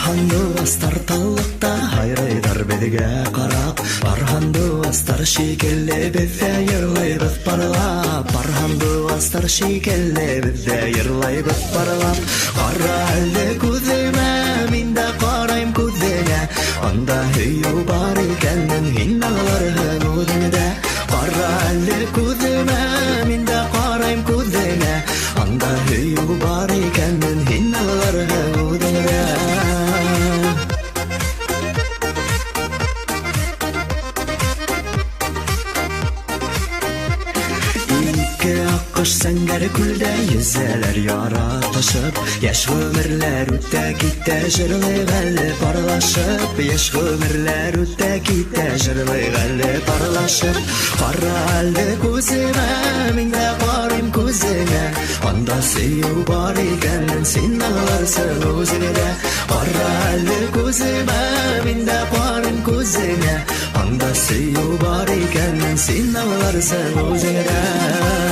Барханды бастар таллыкта, хайрайдар бедге карап. Барханды бастар шикелле бизде йырлайбыз барлап. Барханды бастар шикелле бизде йырлайбыз барлап. Кара әлде күземә, мин дә карайм күзеңә. Анда һөю бар икәнен һин аңларһың үҙеңдә. Кара әлде күземә, мин дә карайм күзеңә. Анда һөю бар икәнен һин аңларһың үҙеңдә. Аккош сәңгәр күлдә йөзәләр яратышып, яшь гомерләр үтә китә җырлый әле парлашып. Яшь гомерләр үтә китә җырлый әле парлашып. Кара әле күземә, мин дә карыйм күзеңә. Анда сөю бар икәнен син аңларсың үзеңдә. Кара әле күземә, мин дә карыйм күзеңә. Анда сөю бар икәнен син аңларсың үзеңдә.